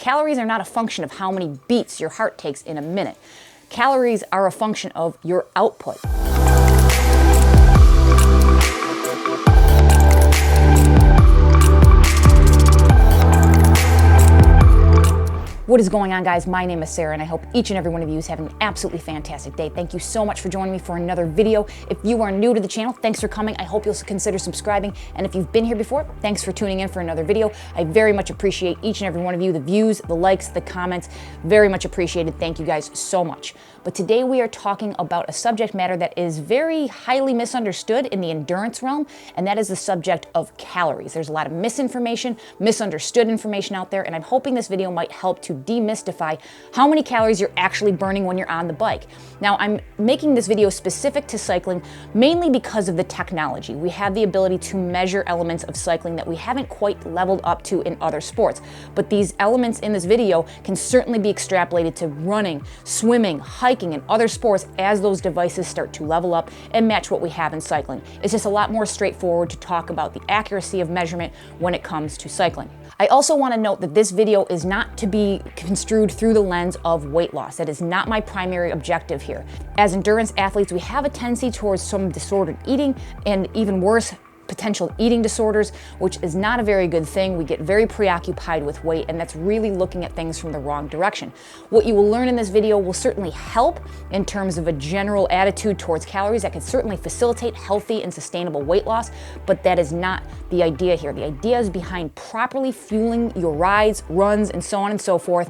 Calories are not a function of how many beats your heart takes in a minute. Calories are a function of your output. What is going on, guys? My name is Sarah, and I hope each and every one of you is having an absolutely fantastic day. Thank you so much for joining me for another video. If you are new to the channel, thanks for coming. I hope you'll consider subscribing. And if you've been here before, thanks for tuning in for another video. I very much appreciate each and every one of you, the views, the likes, the comments, very much appreciated. Thank you guys so much. But today we are talking about a subject matter that is very highly misunderstood in the endurance realm, and that is the subject of calories. There's a lot of misinformation, misunderstood information out there, and I'm hoping this video might help to demystify how many calories you're actually burning when you're on the bike. Now, I'm making this video specific to cycling mainly because of the technology. We have the ability to measure elements of cycling that we haven't quite leveled up to in other sports. But these elements in this video can certainly be extrapolated to running, swimming, hiking, and other sports as those devices start to level up and match what we have in cycling. It's just a lot more straightforward to talk about the accuracy of measurement when it comes to cycling. I also want to note that this video is not to be construed through the lens of weight loss. That is not my primary objective here. As endurance athletes, we have a tendency towards some disordered eating and even worse, potential eating disorders, which is not a very good thing. We get very preoccupied with weight, and that's really looking at things from the wrong direction. What you will learn in this video will certainly help in terms of a general attitude towards calories that can certainly facilitate healthy and sustainable weight loss, but that is not the idea here. The idea is behind properly fueling your rides, runs, and so on and so forth,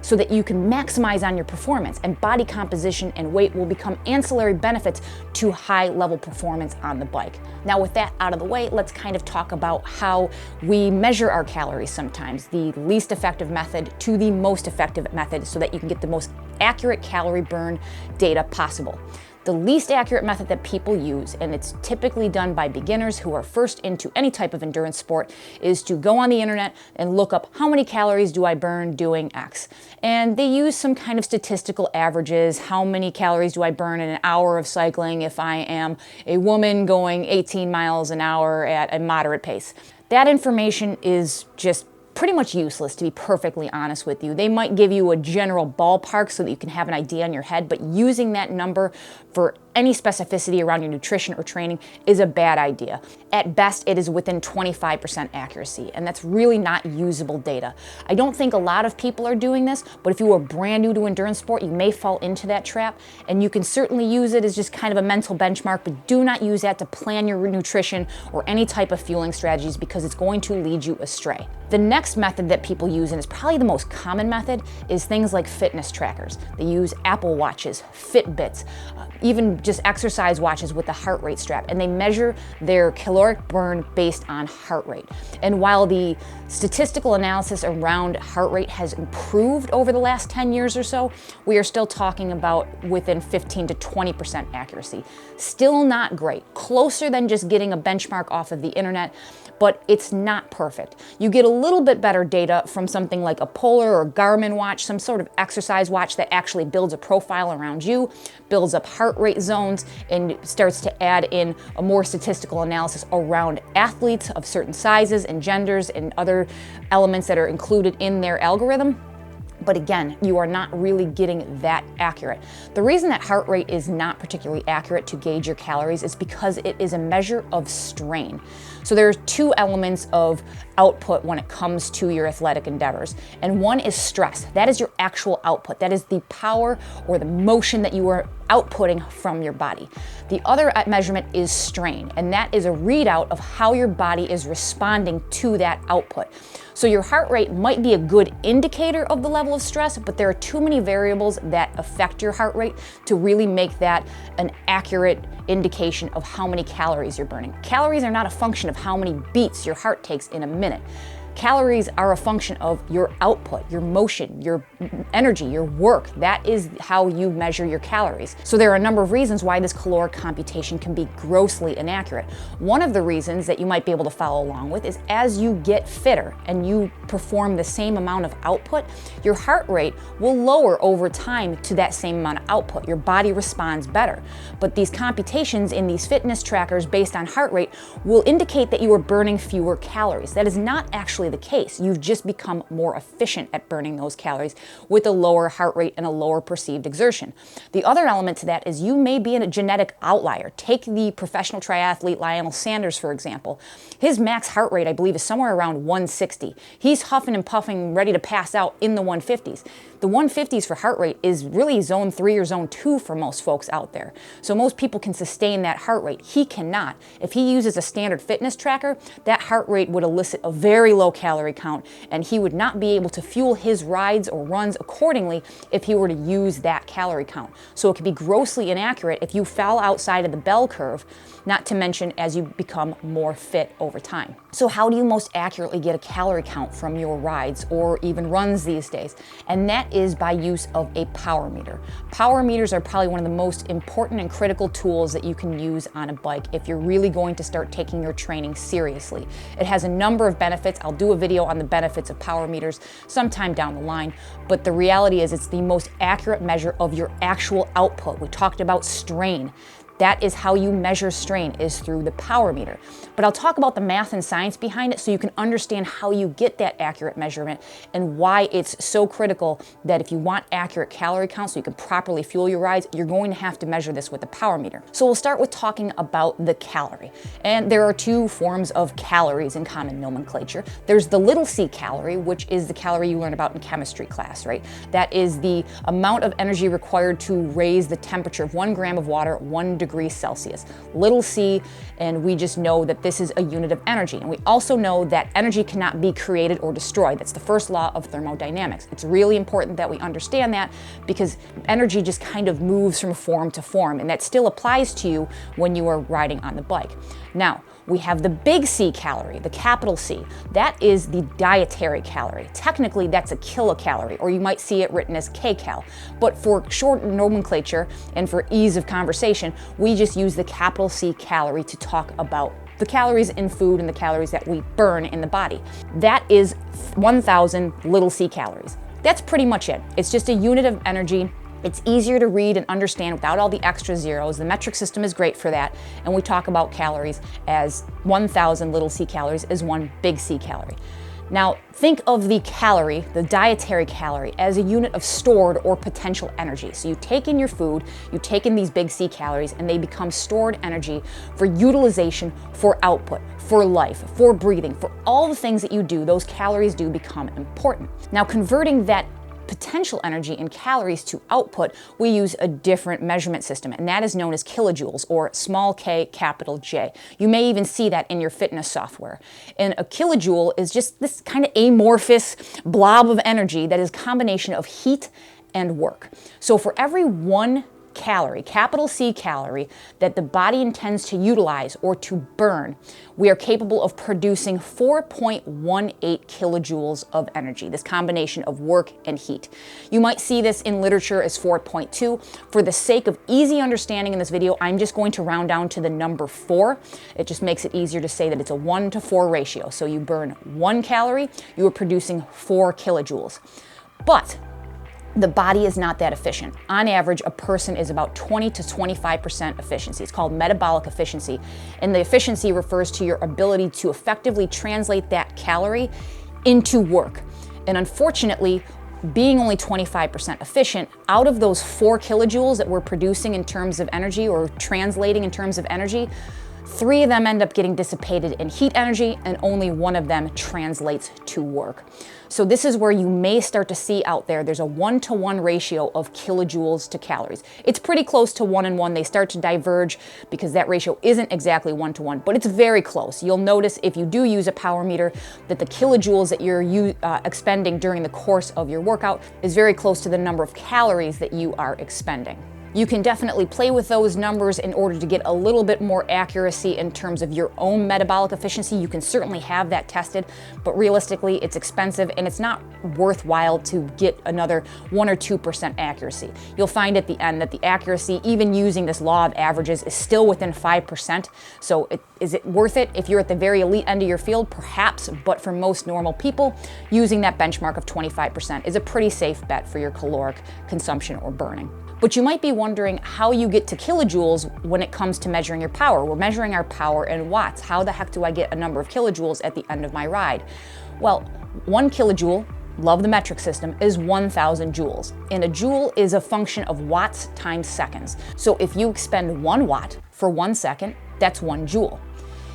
so that you can maximize on your performance, and body composition and weight will become ancillary benefits to high-level performance on the bike. Now, with that out of the way, let's kind of talk about how we measure our calories sometimes, the least effective method to the most effective method, so that you can get the most accurate calorie burn data possible. The least accurate method that people use, and it's typically done by beginners who are first into any type of endurance sport, is to go on the internet and look up how many calories do I burn doing X. And they use some kind of statistical averages. How many calories do I burn in an hour of cycling if I am a woman going 18 miles an hour at a moderate pace? That information is just pretty much useless, to be perfectly honest with you. They might give you a general ballpark so that you can have an idea in your head, but using that number for any specificity around your nutrition or training is a bad idea. At best, it is within 25% accuracy, and that's really not usable data. I don't think a lot of people are doing this, but if you are brand new to endurance sport, you may fall into that trap, and you can certainly use it as just kind of a mental benchmark, but do not use that to plan your nutrition or any type of fueling strategies, because it's going to lead you astray. The next method that people use, and it's probably the most common method, is things like fitness trackers. They use Apple Watches, Fitbits, even just exercise watches with a heart rate strap, and they measure their caloric burn based on heart rate. And while the statistical analysis around heart rate has improved over the last 10 years or so, we are still talking about within 15 to 20% accuracy. Still not great. Closer than just getting a benchmark off of the internet, but it's not perfect. You get a little bit better data from something like a Polar or Garmin watch, some sort of exercise watch that actually builds a profile around you, builds up heart rate zones, and starts to add in a more statistical analysis around athletes of certain sizes and genders and other elements that are included in their algorithm. But again, you are not really getting that accurate. The reason that heart rate is not particularly accurate to gauge your calories is because it is a measure of strain. So there are two elements of output when it comes to your athletic endeavors. And one is stress. That is your actual output. That is the power or the motion that you are outputting from your body. The other measurement is strain, and that is a readout of how your body is responding to that output. So your heart rate might be a good indicator of the level of stress, but there are too many variables that affect your heart rate to really make that an accurate indication of how many calories you're burning. Calories are not a function of how many beats your heart takes in a minute. Calories are a function of your output, your motion, your energy, your work. That is how you measure your calories. So there are a number of reasons why this caloric computation can be grossly inaccurate. One of the reasons that you might be able to follow along with is as you get fitter and you perform the same amount of output, your heart rate will lower over time to that same amount of output. Your body responds better. But these computations in these fitness trackers based on heart rate will indicate that you are burning fewer calories. That is not actually the case. You've just become more efficient at burning those calories with a lower heart rate and a lower perceived exertion. The other element to that is you may be in a genetic outlier. Take the professional triathlete Lionel Sanders, for example. His max heart rate, I believe, is somewhere around 160. He's huffing and puffing, ready to pass out in the 150s. The 150s for heart rate is really zone 3 or zone 2 for most folks out there. So most people can sustain that heart rate. He cannot. If he uses a standard fitness tracker, that heart rate would elicit a very low calorie count, and he would not be able to fuel his rides or runs accordingly if he were to use that calorie count. So it could be grossly inaccurate if you fell outside of the bell curve, not to mention as you become more fit over time. So how do you most accurately get a calorie count from your rides or even runs these days? And that is by use of a power meter. Power meters are probably one of the most important and critical tools that you can use on a bike if you're really going to start taking your training seriously. It has a number of benefits. I'll do a video on the benefits of power meters sometime down the line, but the reality is it's the most accurate measure of your actual output. We talked about strain. That is how you measure strain, is through the power meter. But I'll talk about the math and science behind it so you can understand how you get that accurate measurement and why it's so critical that if you want accurate calorie counts so you can properly fuel your rides, you're going to have to measure this with a power meter. So we'll start with talking about the calorie. And there are two forms of calories in common nomenclature. There's the little c calorie, which is the calorie you learn about in chemistry class, right? That is the amount of energy required to raise the temperature of 1 gram of water 1 degree Celsius. Little c, and we just know that this is a unit of energy. And we also know that energy cannot be created or destroyed. That's the first law of thermodynamics. It's really important that we understand that because energy just kind of moves from form to form, and that still applies to you when you are riding on the bike. Now, we have the big C calorie, the capital C. That is the dietary calorie. Technically, that's a kilocalorie, or you might see it written as kcal. But for short nomenclature and for ease of conversation, we just use the capital C calorie to talk about the calories in food and the calories that we burn in the body. That is 1,000 little c calories. That's pretty much it. It's just a unit of energy. It's easier to read and understand without all the extra zeros. The metric system is great for that. And we talk about calories as 1,000 little c calories is 1 big C calorie. Now, think of the calorie, the dietary calorie, as a unit of stored or potential energy. So you take in your food, you take in these big C calories, and they become stored energy for utilization, for output, for life, for breathing, for all the things that you do. Those calories do become important. Now, converting that potential energy in calories to output, we use a different measurement system, and that is known as kilojoules, or small k, capital J. You may even see that in your fitness software. And a kilojoule is just this kind of amorphous blob of energy that is a combination of heat and work. So for every 1 calorie, capital C calorie, that the body intends to utilize or to burn, we are capable of producing 4.18 kilojoules of energy, this combination of work and heat. You might see this in literature as 4.2. For the sake of easy understanding in this video, I'm just going to round down to the number 4. It just makes it easier to say that it's a 1-to-4 ratio. So you burn 1 calorie, you are producing 4 kilojoules. But the body is not that efficient. On average, a person is about 20 to 25% efficiency. It's called metabolic efficiency. And the efficiency refers to your ability to effectively translate that calorie into work. And unfortunately, being only 25% efficient, out of those 4 kilojoules that we're producing in terms of energy or translating in terms of energy, 3 of them end up getting dissipated in heat energy, and only 1 of them translates to work. So this is where you may start to see out there's a 1-to-1 ratio of kilojoules to calories. It's pretty close to 1 and 1. They start to diverge because that ratio isn't exactly 1-to-1, but it's very close. You'll notice if you do use a power meter that the kilojoules that you're expending during the course of your workout is very close to the number of calories that you are expending. You can definitely play with those numbers in order to get a little bit more accuracy in terms of your own metabolic efficiency. You can certainly have that tested, but realistically, it's expensive and it's not worthwhile to get another 1 or 2% accuracy. You'll find at the end that the accuracy, even using this law of averages, is still within 5%. So is it worth it? If you're at the very elite end of your field, perhaps, but for most normal people, using that benchmark of 25% is a pretty safe bet for your caloric consumption or burning. But you might be wondering how you get to kilojoules when it comes to measuring your power. We're measuring our power in watts. How the heck do I get a number of kilojoules at the end of my ride? Well, 1 kilojoule, love the metric system, is 1,000 joules. And a joule is a function of watts times seconds. So if you expend 1 watt for 1 second, that's 1 joule.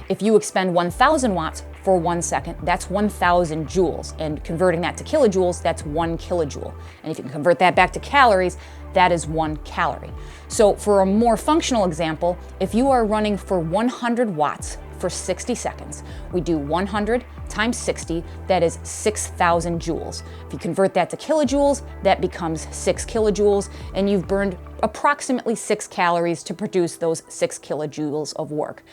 If you expend 1,000 watts for 1 second, that's 1,000 joules. And converting that to kilojoules, that's 1 kilojoule. And if you can convert that back to calories, that is 1 calorie. So for a more functional example, if you are running for 100 watts for 60 seconds, we do 100 times 60, that is 6,000 joules. If you convert that to kilojoules, that becomes 6 kilojoules, and you've burned approximately 6 calories to produce those 6 kilojoules of work.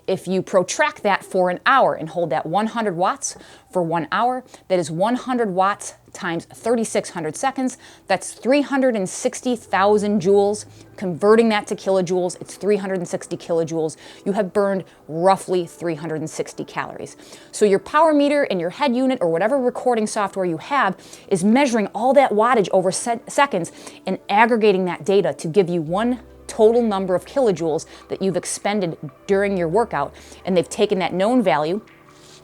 If you protract that for an hour and hold that 100 watts for 1 hour, that is 100 watts times 3,600 seconds, that's 360,000 joules. Converting that to kilojoules, it's 360 kilojoules. You have burned roughly 360 calories. So your power meter and your head unit or whatever recording software you have is measuring all that wattage over seconds and aggregating that data to give you one total number of kilojoules that you've expended during your workout, and they've taken that known value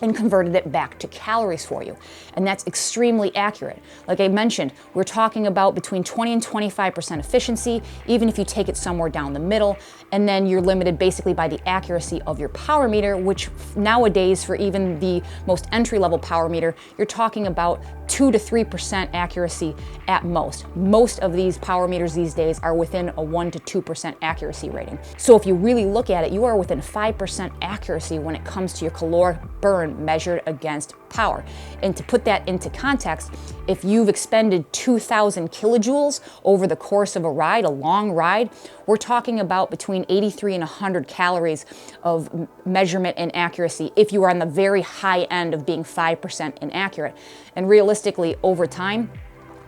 and converted it back to calories for you. And that's extremely accurate. Like I mentioned, we're talking about between 20 and 25% efficiency, even if you take it somewhere down the middle, and then you're limited basically by the accuracy of your power meter, which nowadays for even the most entry-level power meter, you're talking about 2 to 3% accuracy at most. Most of these power meters these days are within a 1 to 2% accuracy rating. So if you really look at it, you are within 5% accuracy when it comes to your caloric burn measured against power. And to put that into context, if you've expended 2,000 kilojoules over the course of a ride, a long ride, we're talking about between 83 and 100 calories of measurement and accuracy if you are on the very high end of being 5% inaccurate. And realistically, over time,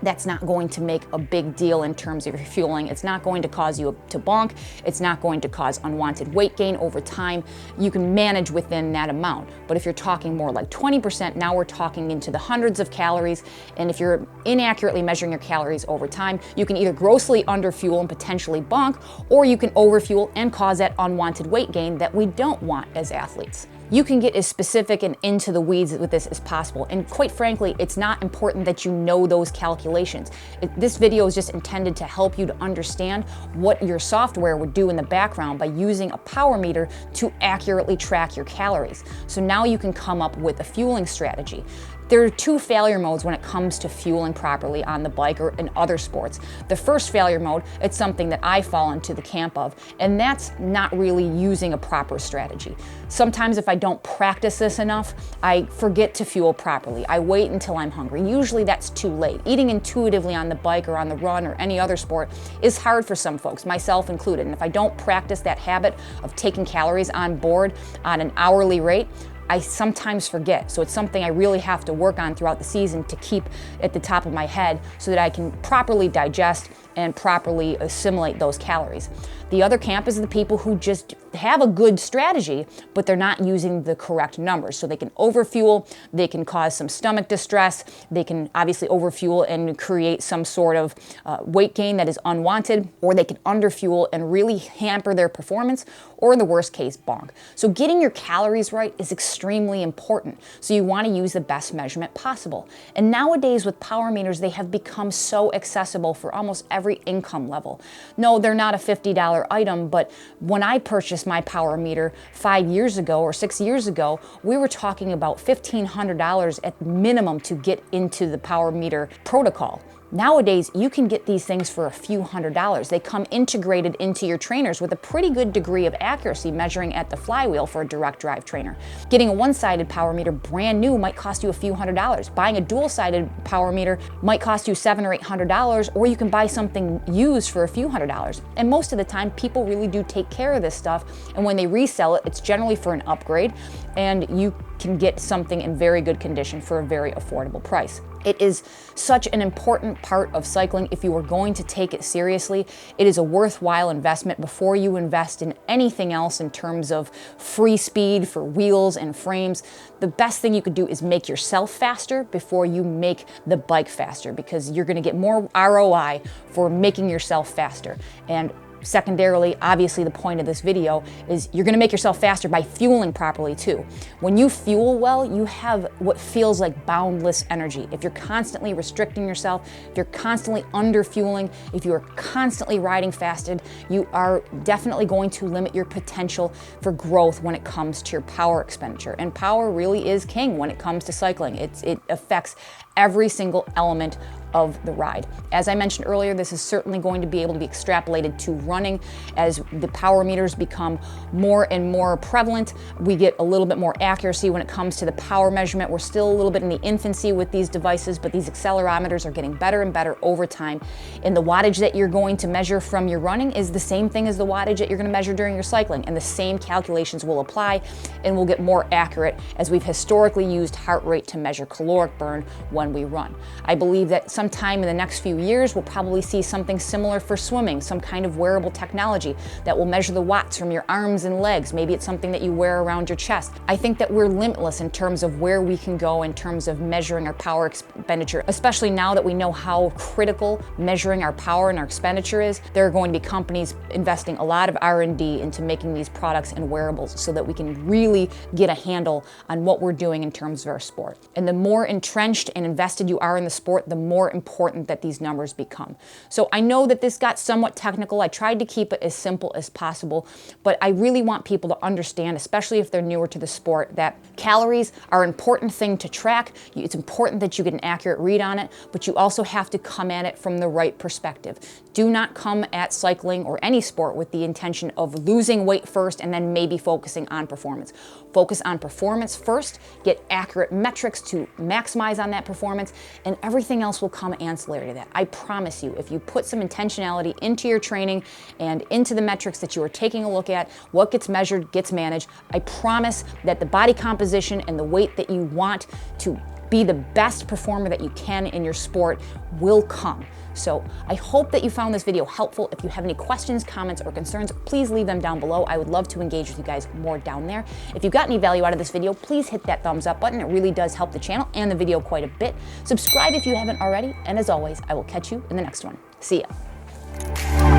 that's not going to make a big deal in terms of your fueling. It's not going to cause you to bonk. It's not going to cause unwanted weight gain over time. You can manage within that amount. But if you're talking more like 20%, now we're talking into the hundreds of calories. And if you're inaccurately measuring your calories over time, you can either grossly underfuel and potentially bonk, or you can overfuel and cause that unwanted weight gain that we don't want as athletes. You can get as specific and into the weeds with this as possible. And quite frankly, it's not important that you know those calculations. This video is just intended to help you to understand what your software would do in the background by using a power meter to accurately track your calories. So now you can come up with a fueling strategy. There are 2 failure modes when it comes to fueling properly on the bike or in other sports. The first failure mode, it's something that I fall into the camp of, and that's not really using a proper strategy. Sometimes if I don't practice this enough, I forget to fuel properly. I wait until I'm hungry. Usually that's too late. Eating intuitively on the bike or on the run or any other sport is hard for some folks, myself included. And if I don't practice that habit of taking calories on board on an hourly rate, I sometimes forget. So it's something I really have to work on throughout the season to keep at the top of my head so that I can properly digest and properly assimilate those calories. The other camp is the people who just have a good strategy, but they're not using the correct numbers. So they can overfuel, they can cause some stomach distress, they can obviously overfuel and create some sort of weight gain that is unwanted, or they can underfuel and really hamper their performance, or in the worst case, bonk. So getting your calories right is extremely important. So you want to use the best measurement possible. And nowadays with power meters, they have become so accessible for almost every income level. No, they're not a $50 item, but when I purchased my power meter 5 years ago or 6 years ago, we were talking about $1,500 at minimum to get into the power meter protocol. Nowadays, you can get these things for a few $100s. They come integrated into your trainers with a pretty good degree of accuracy measuring at the flywheel for a direct drive trainer. Getting a one-sided power meter brand new might cost you a few $100s. Buying a dual-sided power meter might cost you $700 or $800, or you can buy something used for a few $100s. And most of the time, people really do take care of this stuff, and when they resell it, it's generally for an upgrade, and you can get something in very good condition for a very affordable price. It is such an important part of cycling. If you are going to take it seriously, it is a worthwhile investment before you invest in anything else in terms of free speed for wheels and frames. The best thing you could do is make yourself faster before you make the bike faster, because you're going to get more ROI for making yourself faster. And secondarily, obviously the point of this video is you're gonna make yourself faster by fueling properly too. When you fuel well, you have what feels like boundless energy. If you're constantly restricting yourself, if you're constantly under fueling, if you are constantly riding fasted, you are definitely going to limit your potential for growth when it comes to your power expenditure. And power really is king when it comes to cycling. It affects every single element of the ride. As I mentioned earlier, this is certainly going to be able to be extrapolated to running. As the power meters become more and more prevalent, we get a little bit more accuracy when it comes to the power measurement. We're still a little bit in the infancy with these devices, but these accelerometers are getting better and better over time. And the wattage that you're going to measure from your running is the same thing as the wattage that you're going to measure during your cycling, and the same calculations will apply and will get more accurate, as we've historically used heart rate to measure caloric burn when we run. I believe that sometime in the next few years, we'll probably see something similar for swimming, some kind of wearable technology that will measure the watts from your arms and legs. Maybe it's something that you wear around your chest. I think that we're limitless in terms of where we can go in terms of measuring our power expenditure, especially now that we know how critical measuring our power and our expenditure is. There are going to be companies investing a lot of R&D into making these products and wearables so that we can really get a handle on what we're doing in terms of our sport. And the more entrenched and invested you are in the sport, the more important that these numbers become. So I know that this got somewhat technical. I tried to keep it as simple as possible, but I really want people to understand, especially if they're newer to the sport, that calories are an important thing to track. It's important that you get an accurate read on it, but you also have to come at it from the right perspective. Do not come at cycling or any sport with the intention of losing weight first and then maybe focusing on performance. Focus on performance first, get accurate metrics to maximize on that performance, and everything else will come ancillary to that. I promise you, if you put some intentionality into your training and into the metrics that you are taking a look at, what gets measured gets managed. I promise that the body composition and the weight that you want to be the best performer that you can in your sport will come. So I hope that you found this video helpful. If you have any questions, comments, or concerns, please leave them down below. I would love to engage with you guys more down there. If you got any value out of this video, please hit that thumbs up button. It really does help the channel and the video quite a bit. Subscribe if you haven't already, and as always, I will catch you in the next one. See ya.